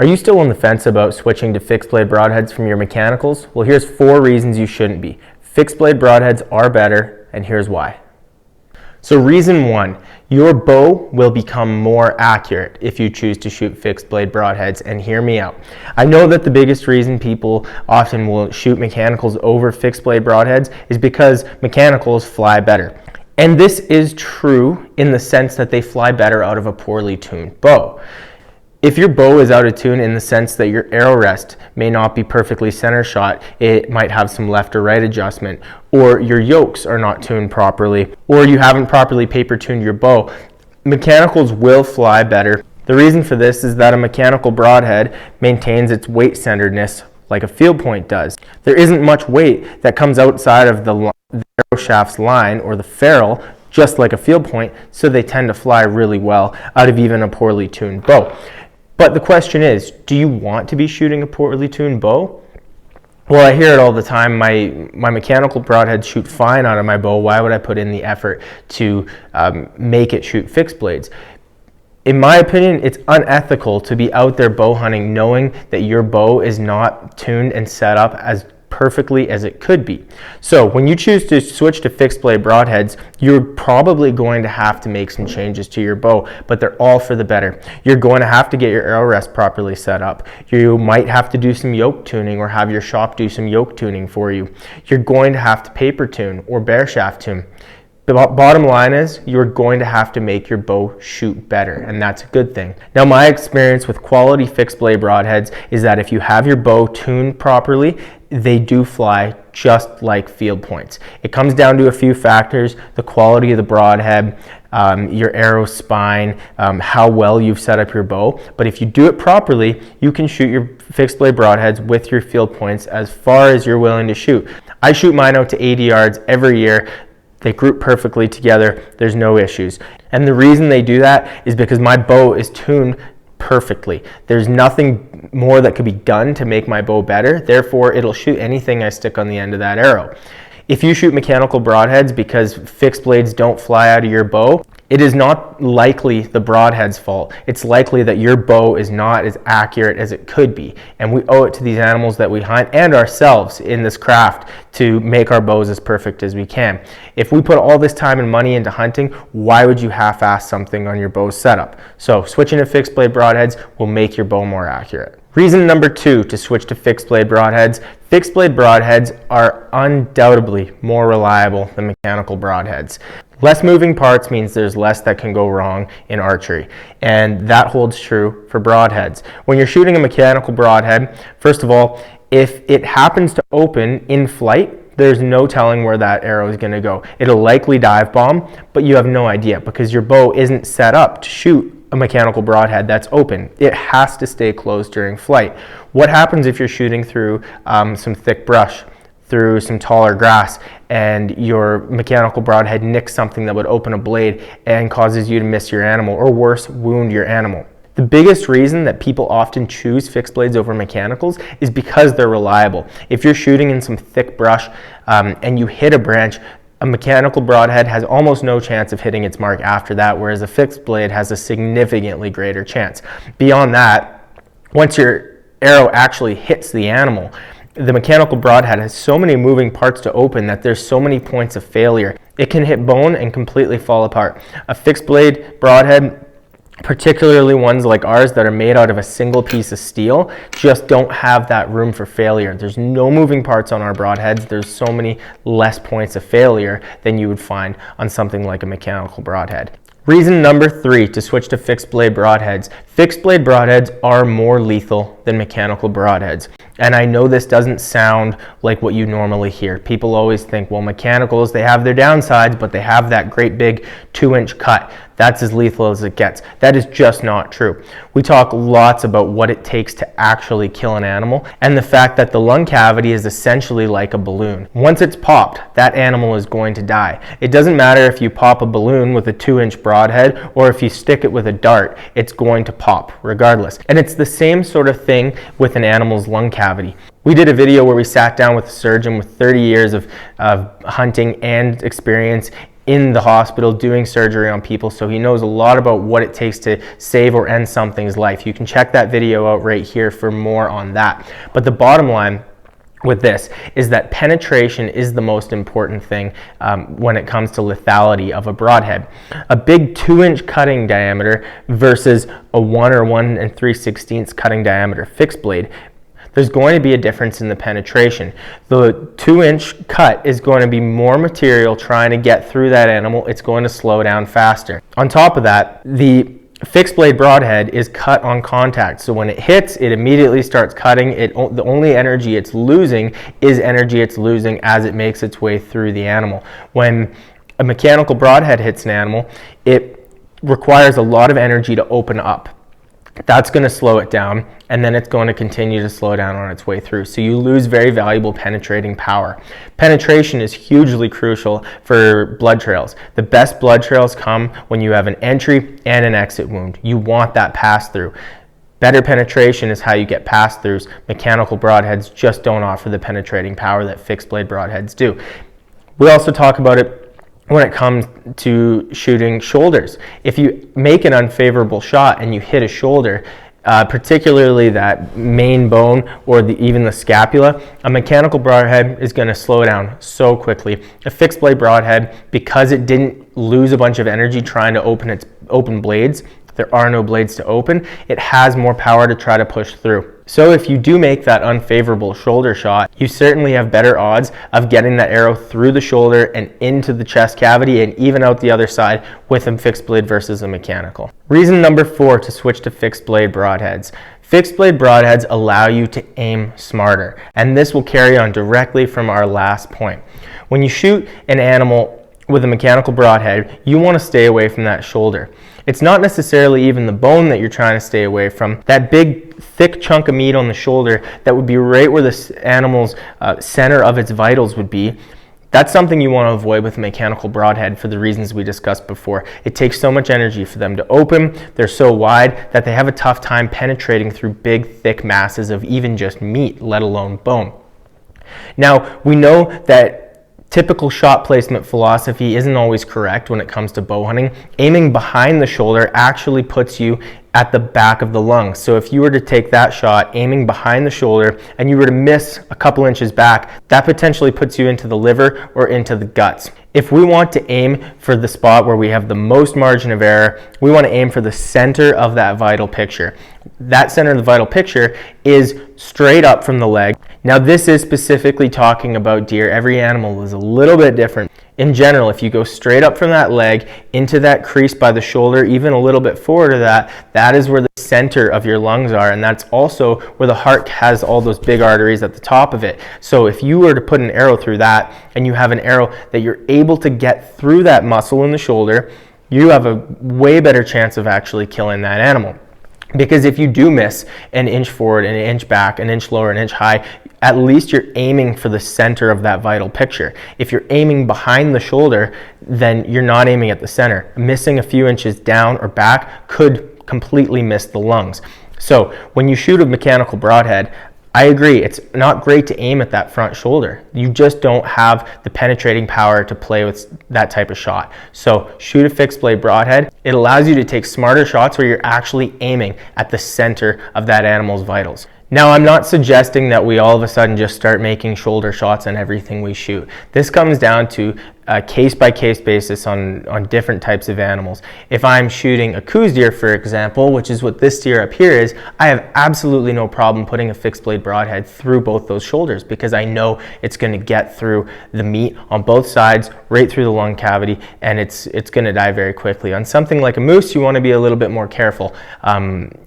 Are you still on the fence about switching to fixed blade broadheads from your mechanicals? Well, here's 4 reasons you shouldn't be. Fixed blade broadheads are better, and here's why. So reason 1, your bow will become more accurate if you choose to shoot fixed blade broadheads, and hear me out. I know that the biggest reason people often will shoot mechanicals over fixed blade broadheads is because mechanicals fly better. And this is true in the sense that they fly better out of a poorly tuned bow. If your bow is out of tune in the sense that your arrow rest may not be perfectly center shot, it might have some left or right adjustment, or your yokes are not tuned properly, or you haven't properly paper tuned your bow, mechanicals will fly better. The reason for this is that a mechanical broadhead maintains its weight centeredness like a field point does. There isn't much weight that comes outside of the arrow shaft's line or the ferrule, just like a field point, so they tend to fly really well out of even a poorly tuned bow. But the question is, do you want to be shooting a poorly tuned bow? Well, I hear it all the time. My mechanical broadheads shoot fine out of my bow. Why would I put in the effort to make it shoot fixed blades? In my opinion, it's unethical to be out there bow hunting knowing that your bow is not tuned and set up as perfectly as it could be. So when you choose to switch to fixed blade broadheads, you're probably going to have to make some changes to your bow, but they're all for the better. You're going to have to get your arrow rest properly set up. You might have to do some yoke tuning or have your shop do some yoke tuning for you. You're going to have to paper tune or bare shaft tune. The bottom line is you're going to have to make your bow shoot better, and that's a good thing. Now, my experience with quality fixed blade broadheads is that if you have your bow tuned properly, they do fly just like field points. It comes down to a few factors: the quality of the broadhead, your arrow spine, how well you've set up your bow. But if you do it properly, you can shoot your fixed blade broadheads with your field points as far as you're willing to shoot. I shoot mine out to 80 yards every year. They group perfectly together. There's no issues. And the reason they do that is because my bow is tuned perfectly. There's nothing more that could be done to make my bow better. Therefore, it'll shoot anything I stick on the end of that arrow. If you shoot mechanical broadheads because fixed blades don't fly out of your bow, it is not likely the broadhead's fault. It's likely that your bow is not as accurate as it could be. And we owe it to these animals that we hunt and ourselves in this craft to make our bows as perfect as we can. If we put all this time and money into hunting, why would you half-ass something on your bow setup? So switching to fixed blade broadheads will make your bow more accurate. Reason number 2 to switch to fixed blade broadheads: fixed blade broadheads are undoubtedly more reliable than mechanical broadheads. Less moving parts means there's less that can go wrong in archery, and that holds true for broadheads. When you're shooting a mechanical broadhead, first of all, if it happens to open in flight, there's no telling where that arrow is going to go. It'll likely dive bomb, but you have no idea because your bow isn't set up to shoot a mechanical broadhead that's open. It has to stay closed during flight. What happens if you're shooting through some thick brush, through some taller grass, and your mechanical broadhead nicks something that would open a blade and causes you to miss your animal, or worse, wound your animal? The biggest reason that people often choose fixed blades over mechanicals is because they're reliable. If you're shooting in some thick brush and you hit a branch, a mechanical broadhead has almost no chance of hitting its mark after that, whereas a fixed blade has a significantly greater chance. Beyond that, once your arrow actually hits the animal, the mechanical broadhead has so many moving parts to open that there's so many points of failure. It can hit bone and completely fall apart. A fixed blade broadhead, particularly ones like ours that are made out of a single piece of steel, just don't have that room for failure. There's no moving parts on our broadheads. There's so many less points of failure than you would find on something like a mechanical broadhead. Reason number 3 to switch to fixed blade broadheads: fixed blade broadheads are more lethal than mechanical broadheads. And I know this doesn't sound like what you normally hear. People always think, well, mechanicals, they have their downsides, but they have that great big 2-inch cut. That's as lethal as it gets. That is just not true. We talk lots about what it takes to actually kill an animal, and the fact that the lung cavity is essentially like a balloon. Once it's popped, that animal is going to die. It doesn't matter if you pop a balloon with a 2-inch broadhead or if you stick it with a dart, it's going to pop regardless. And it's the same sort of thing with an animal's lung cavity. We did a video where we sat down with a surgeon with 30 years of hunting and experience in the hospital doing surgery on people, so he knows a lot about what it takes to save or end something's life. You can check that video out right here for more on that. But the bottom line with this is that penetration is the most important thing when it comes to lethality of a broadhead. A big 2-inch cutting diameter versus a 1 or 1 3/16 cutting diameter fixed blade, there's going to be a difference in the penetration. The 2-inch cut is going to be more material trying to get through that animal. It's going to slow down faster. On top of that, the fixed blade broadhead is cut on contact, so when it hits, it immediately starts cutting. The only energy it's losing is energy it's losing as it makes its way through the animal. When a mechanical broadhead hits an animal, it requires a lot of energy to open up. That's going to slow it down, and then it's going to continue to slow down on its way through. So you lose very valuable penetrating power. Penetration is hugely crucial for blood trails. The best blood trails come when you have an entry and an exit wound. You want that pass through. Better penetration is how you get pass throughs. Mechanical broadheads just don't offer the penetrating power that fixed blade broadheads do. We also talk about it when it comes to shooting shoulders. If you make an unfavorable shot and you hit a shoulder, particularly that main bone or even the scapula, a mechanical broadhead is going to slow down so quickly. A fixed blade broadhead, because it didn't lose a bunch of energy trying to open blades, there are no blades to open, it has more power to try to push through. So if you do make that unfavorable shoulder shot, you certainly have better odds of getting that arrow through the shoulder and into the chest cavity and even out the other side with a fixed blade versus a mechanical. Reason number 4 to switch to fixed blade broadheads. Fixed blade broadheads allow you to aim smarter, and this will carry on directly from our last point. When you shoot an animal with a mechanical broadhead, you want to stay away from that shoulder. It's not necessarily even the bone that you're trying to stay away from. That big, thick chunk of meat on the shoulder that would be right where this animal's center of its vitals would be, that's something you want to avoid with a mechanical broadhead for the reasons we discussed before. It takes so much energy for them to open. They're so wide that they have a tough time penetrating through big, thick masses of even just meat, let alone bone. Now, we know that typical shot placement philosophy isn't always correct when it comes to bow hunting. Aiming behind the shoulder actually puts you at the back of the lung. So if you were to take that shot aiming behind the shoulder and you were to miss a couple inches back, that potentially puts you into the liver or into the guts. If we want to aim for the spot where we have the most margin of error, we want to aim for the center of that vital picture. That center of the vital picture is straight up from the leg. Now this is specifically talking about deer. Every animal is a little bit different. In general, if you go straight up from that leg into that crease by the shoulder, even a little bit forward of that, that is where the center of your lungs are, and that's also where the heart has all those big arteries at the top of it. So if you were to put an arrow through that, and you have an arrow that you're able to get through that muscle in the shoulder, you have a way better chance of actually killing that animal. Because if you do miss an inch forward, an inch back, an inch lower, an inch high, at least you're aiming for the center of that vital picture. If you're aiming behind the shoulder, then you're not aiming at the center. Missing a few inches down or back could completely miss the lungs. So when you shoot a mechanical broadhead, I agree, it's not great to aim at that front shoulder. You just don't have the penetrating power to play with that type of shot. So shoot a fixed blade broadhead. It allows you to take smarter shots where you're actually aiming at the center of that animal's vitals. Now, I'm not suggesting that we all of a sudden just start making shoulder shots on everything we shoot. This comes down to a case-by-case basis on different types of animals. If I'm shooting a Coues deer, for example, which is what this deer up here is, I have absolutely no problem putting a fixed blade broadhead through both those shoulders because I know it's going to get through the meat on both sides, right through the lung cavity, and it's going to die very quickly. On something like a moose, you want to be a little bit more careful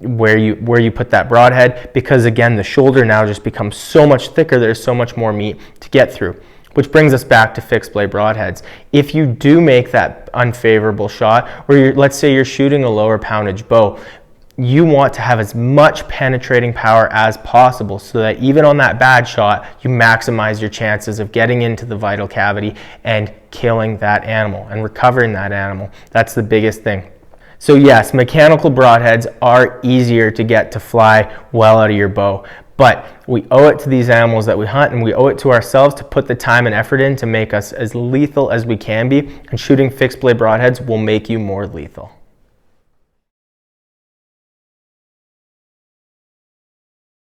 where you put that broadhead, because again, the shoulder now just becomes so much thicker. There's so much more meat to get through. Which brings us back to fixed blade broadheads. If you do make that unfavorable shot, or let's say you're shooting a lower poundage bow, you want to have as much penetrating power as possible so that even on that bad shot, you maximize your chances of getting into the vital cavity and killing that animal and recovering that animal. That's the biggest thing. So yes, mechanical broadheads are easier to get to fly well out of your bow, But we owe it to these animals that we hunt, and we owe it to ourselves to put the time and effort in to make us as lethal as we can be, and shooting fixed blade broadheads will make you more lethal.